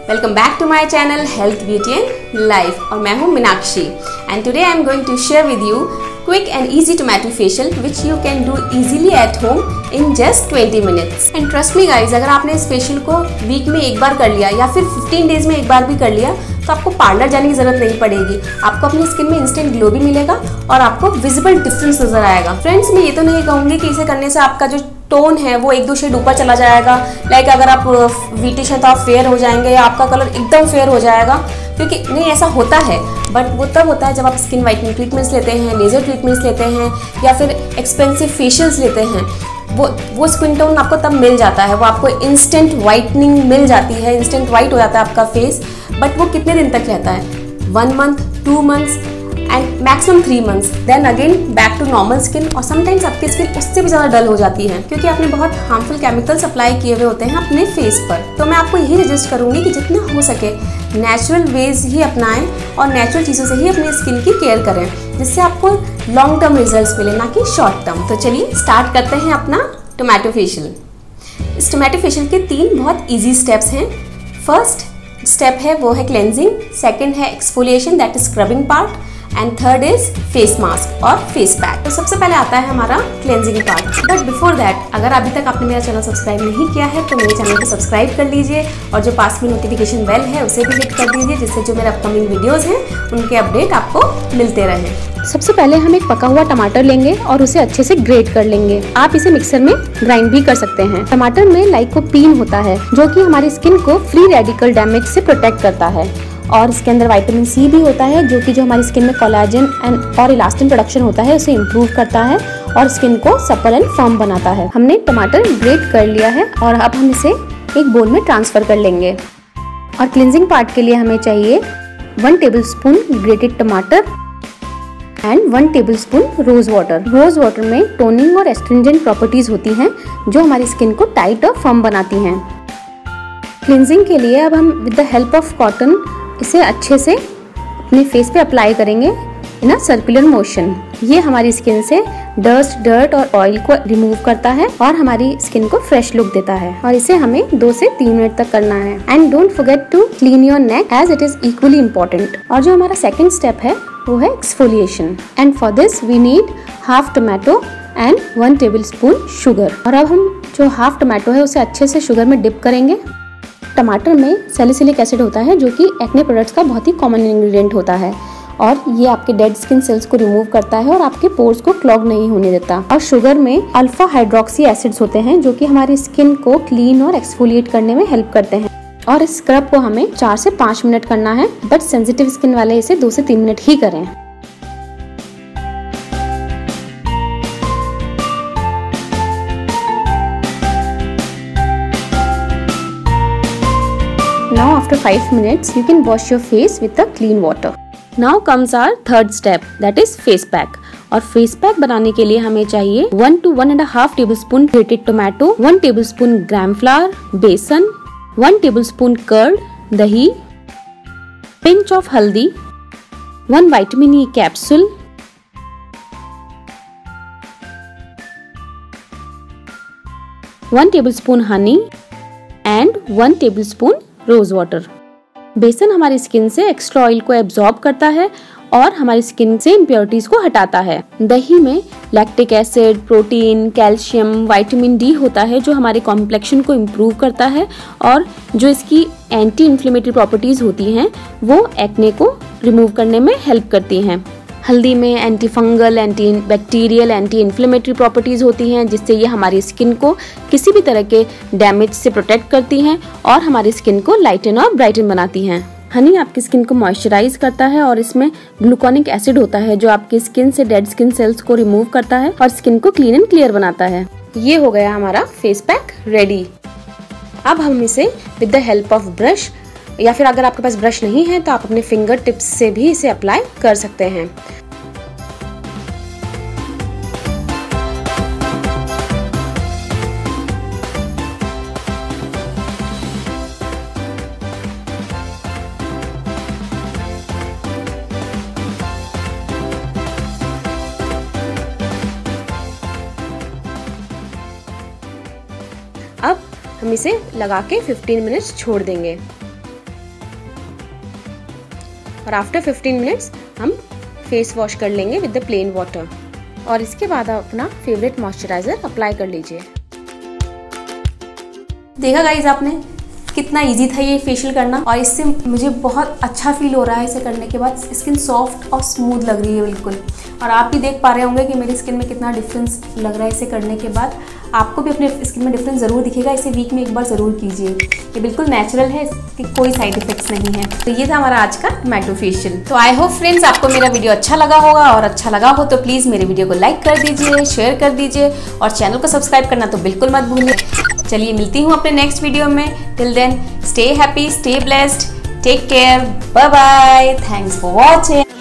Welcome back to my channel health beauty and life और मैं हूं Meenakshi and today I am going to share with you quick and easy tomato facial which you can do easily at home in just 20 minutes. And trust me guys, अगर आपने इस facial को week में एक बार कर लिया या फिर 15 डेज में एक बार भी कर लिया तो आपको पार्लर जाने की जरूरत नहीं पड़ेगी। आपको अपनी स्किन में इंस्टेंट ग्लो भी मिलेगा और आपको विजिबल डिफरेंस नजर आएगा। फ्रेंड्स, मैं ये तो नहीं कहूँगी कि इसे करने से आपका जो टोन है वो एक दो शेड ऊपर चला जाएगा। लाइक अगर आप व्हीटिश हैं तो आप फेयर हो जाएंगे या आपका कलर एकदम फेयर हो जाएगा, क्योंकि नहीं ऐसा होता है। बट वो तब होता है जब आप स्किन वाइटनिंग ट्रीटमेंट्स लेते हैं, लेजर ट्रीटमेंट्स लेते हैं या फिर एक्सपेंसिव फेशियल्स लेते हैं। वो स्किन टोन आपको तब मिल जाता है, वो आपको इंस्टेंट वाइटनिंग मिल जाती है, इंस्टेंट वाइट हो जाता है आपका फेस। बट वो कितने दिन तक रहता है? 1 month, 2 months and maximum 3 months, then again back to normal skin. और समटाइम्स आपकी स्किन उससे भी ज़्यादा डल हो जाती है क्योंकि आपने बहुत हार्मफुल केमिकल्स अप्लाई किए हुए होते हैं अपने फेस पर। तो मैं आपको यही सजेस्ट करूँगी कि जितना हो सके नेचुरल वेज ही अपनाएं और नेचुरल चीज़ों से ही अपनी स्किन की केयर करें, जिससे आपको लॉन्ग टर्म रिजल्ट्स मिले, ना कि शॉर्ट टर्म। तो चलिए स्टार्ट करते हैं अपना टोमेटो फेशियल। इस टोमेटो फेशियल के 3 बहुत ईजी स्टेप्स हैं। फर्स्ट स्टेप है वो है क्लेंजिंग, सेकेंड है exfoliation that is scrubbing part, and third is face mask और फेस पैक। तो सबसे पहले आता है हमारा cleansing part. But before that, अगर अभी तक आपने मेरा चैनल सब्सक्राइब नहीं किया है तो मेरे चैनल को सब्सक्राइब कर लीजिए और जो पास में नोटिफिकेशन बेल है उसे भी हिट कर दीजिए, जिससे जो मेरे अपकमिंग वीडियोस हैं उनके अपडेट आपको मिलते रहें। सबसे पहले हम एक पका हुआ टमाटर लेंगे और उसे अच्छे से ग्रेट कर लेंगे। आप इसे मिक्सर में ग्राइंड भी कर सकते हैं। टमाटर में लाइकोपीन होता है जो कि हमारी स्किन को फ्री रेडिकल डैमेज से प्रोटेक्ट करता है, और इसके अंदर विटामिन सी भी होता है जो कि जो हमारी स्किन में कोलेजन और इलास्टिन प्रोडक्शन होता है उसे इम्प्रूव करता है और स्किन को सपल एंड फर्म बनाता है। हमने टमाटर ग्रेट कर लिया है और अब हम इसे एक बोल में ट्रांसफर कर लेंगे। और क्लिनजिंग पार्ट के लिए हमें चाहिए 1 टेबलस्पून ग्रेटेड टमाटर and 1 tablespoon rose water. Rose water में टोनिंग और एस्ट्रिंजेंट प्रॉपर्टीज होती हैं जो हमारी स्किन को टाइट और फर्म बनाती हैं। क्लिनजिंग के लिए अब हम with the help of cotton इसे अच्छे से अपने फेस पे अप्लाई करेंगे इन अ सर्कुलर मोशन। ये हमारी स्किन से डस्ट, डर्ट और ऑयल को रिमूव करता है और हमारी स्किन को फ्रेश लुक देता है। और इसे हमें 2 से 3 मिनट तक करना है। And don't forget to clean your neck as it is equally important. और जो हमारा सेकेंड स्टेप है वो है exfoliation. And for this we need half tomato and 1 tablespoon sugar. और अब हम जो हाफ टोमेटो है उसे अच्छे से शुगर में डिप करेंगे। टमाटर में सैलिसिलिक एसिड होता है जो कि एक्ने प्रोडक्ट्स का बहुत ही कॉमन इंग्रेडिएंट होता है और ये आपके डेड स्किन सेल्स को रिमूव करता है और आपके पोर्स को क्लॉग नहीं होने देता। और शुगर में अल्फा हाइड्रोक्सी एसिड्स होते हैं जो कि हमारी स्किन को क्लीन और एक्सफोलिएट करने में हेल्प करते हैं। और इस स्क्रब को हमें 4 से 5 मिनट करना है, बट सेंसिटिव स्किन वाले इसे 2 से 3 मिनट ही करें। Now after 5 minutes you can wash your face with the clean water. Now comes our third step, that is face pack. और फेस पैक बनाने के लिए हमें चाहिए 1 to 1.5 tablespoon grated tomato, 1 tablespoon gram flour, बेसन, 1 tablespoon curd, दही, pinch of हल्दी, 1 vitamin E capsule, 1 tablespoon honey and 1 tablespoon rose water. बेसन हमारी स्किन से एक्स्ट्रा ऑयल को एब्जॉर्ब करता है और हमारी स्किन से इम्प्योरिटीज को हटाता है। दही में lactic acid, protein, calcium, vitamin D होता है जो हमारे कॉम्प्लेक्शन को इम्प्रूव करता है और जो इसकी एंटी इन्फ्लेमेटरी प्रॉपर्टीज होती हैं वो एक्ने को रिमूव करने में हेल्प करती हैं। हल्दी में anti fungal, anti bacterial, anti inflammatory properties होती हैं जिससे ये हमारी स्किन को किसी भी तरह के डैमेज से प्रोटेक्ट करती हैं और हमारी स्किन को लाइटन और ब्राइटन बनाती हैं। हनी आपकी स्किन को मॉइस्चराइज करता है और इसमें ग्लूकोनिक एसिड होता है जो आपकी स्किन से डेड स्किन सेल्स को रिमूव करता है और स्किन को क्लीन एंड क्लियर बनाता है। ये हो गया हमारा फेस पैक रेडी। अब हम इसे with the help of brush या फिर अगर आपके पास ब्रश नहीं है तो आप अपने फिंगर टिप्स से भी इसे अप्लाई कर सकते हैं। अब हम इसे लगा के 15 मिनट्स छोड़ देंगे। और आफ्टर 15 मिनट्स हम फेस वॉश कर लेंगे विद द प्लेन वाटर। और इसके बाद आप अपना फेवरेट मॉइस्चराइजर अप्लाई कर लीजिए। देखा गाइज आपने कितना इजी था ये फेशियल करना, और इससे मुझे बहुत अच्छा फील हो रहा है। इसे करने के बाद स्किन सॉफ्ट और स्मूथ लग रही है बिल्कुल। और आप भी देख पा रहे होंगे कि मेरी स्किन में कितना डिफरेंस लग रहा है इसे करने के बाद। आपको भी अपने स्किन में डिफरेंस ज़रूर दिखेगा। इसे वीक में एक बार ज़रूर कीजिए। ये बिल्कुल नेचुरल है, इसके कोई साइड इफेक्ट्स नहीं है। तो ये था हमारा आज का टोमेटो फेशियल। तो आई होप फ्रेंड्स आपको मेरा वीडियो अच्छा लगा होगा, और अच्छा लगा हो तो प्लीज़ मेरे वीडियो को लाइक कर दीजिए, शेयर कर दीजिए, और चैनल को सब्सक्राइब करना तो बिल्कुल मत भूलिए। चलिए मिलती हूँ अपने नेक्स्ट वीडियो में। Till then stay happy, stay blessed, take care, bye bye, thanks for watching.